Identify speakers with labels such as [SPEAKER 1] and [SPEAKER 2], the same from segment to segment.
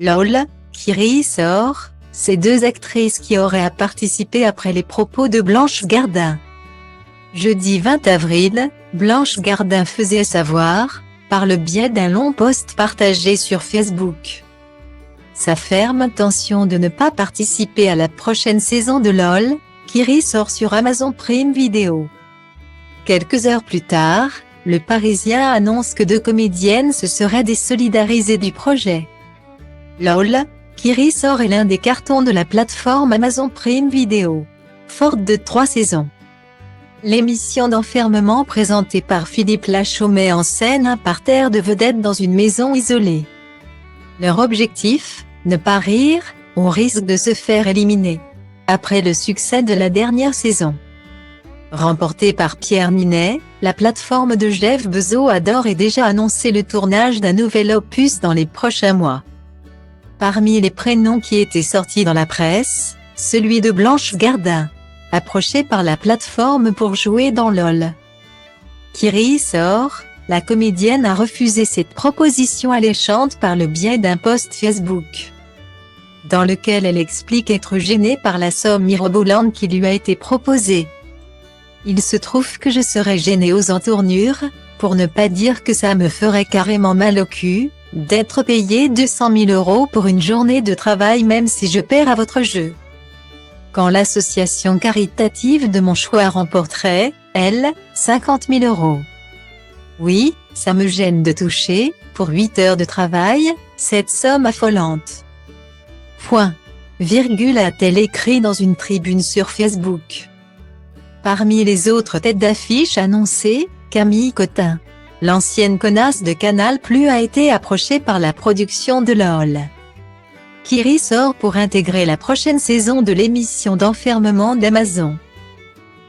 [SPEAKER 1] LOL, Kiri sort, ces deux actrices qui auraient à participer après les propos de Blanche Gardin. Jeudi 20 avril, Blanche Gardin faisait savoir, par le biais d'un long post partagé sur Facebook, sa ferme intention de ne pas participer à la prochaine saison de LOL, Kiri sort sur Amazon Prime Video. Quelques heures plus tard, le Parisien annonce que deux comédiennes se seraient désolidarisées du projet. LOL, Kiri sort est l'un des cartons de la plateforme Amazon Prime Video, forte de 3 saisons. L'émission d'enfermement présentée par Philippe Lachaud met en scène un parterre de vedettes dans une maison isolée. Leur objectif, ne pas rire, au risque de se faire éliminer. Après le succès de la dernière saison remportée par Pierre Ninet, la plateforme de Jeff Bezos a d'ores et déjà annoncé le tournage d'un nouvel opus dans les prochains mois. Parmi les prénoms qui étaient sortis dans la presse, celui de Blanche Gardin, approchée par la plateforme pour jouer dans LOL. Kiri sort, la comédienne a refusé cette proposition alléchante par le biais d'un post Facebook, dans lequel elle explique être gênée par la somme mirobolante qui lui a été proposée. Il se trouve que je serais gênée aux entournures, pour ne pas dire que ça me ferait carrément mal au cul, d'être payé 200 000 € pour une journée de travail même si je perds à votre jeu. Quand l'association caritative de mon choix remporterait, elle, 50 000 €. Oui, ça me gêne de toucher, pour 8 heures de travail, cette somme affolante. Point. Virgule a-t-elle écrit dans une tribune sur Facebook. Parmi les autres têtes d'affiche annoncées, Camille Cotin, l'ancienne connasse de Canal+ a été approchée par la production de LOL. Kiri sort pour intégrer la prochaine saison de l'émission d'enfermement d'Amazon.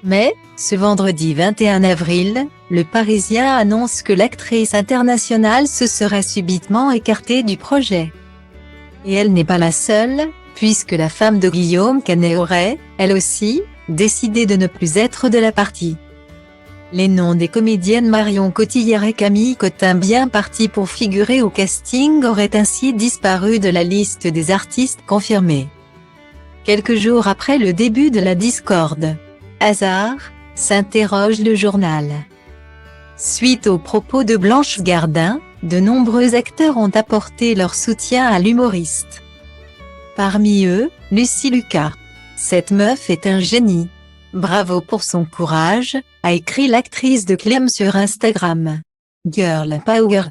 [SPEAKER 1] Mais, ce vendredi 21 avril, le Parisien annonce que l'actrice internationale se serait subitement écartée du projet. Et elle n'est pas la seule, puisque la femme de Guillaume Canet aurait, elle aussi, décidé de ne plus être de la partie. Les noms des comédiennes Marion Cotillard et Camille Cotin, bien partis pour figurer au casting, auraient ainsi disparu de la liste des artistes confirmés. Quelques jours après le début de la discorde. Hasard, s'interroge le journal. Suite aux propos de Blanche Gardin, de nombreux acteurs ont apporté leur soutien à l'humoriste. Parmi eux, Lucie Lucas. Cette meuf est un génie. Bravo pour son courage, a écrit l'actrice de Clem sur Instagram. Girl Power.